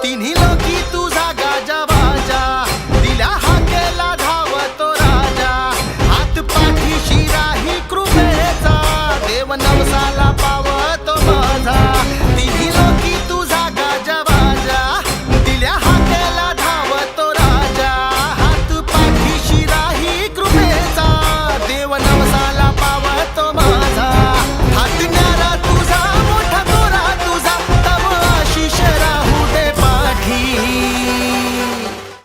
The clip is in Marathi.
तिन्ही लोकी तुझा गाजावाजा, दिल्या हाकेला धावतो राजा. हात पाठीशी राही कृपेचा, देव नवसाला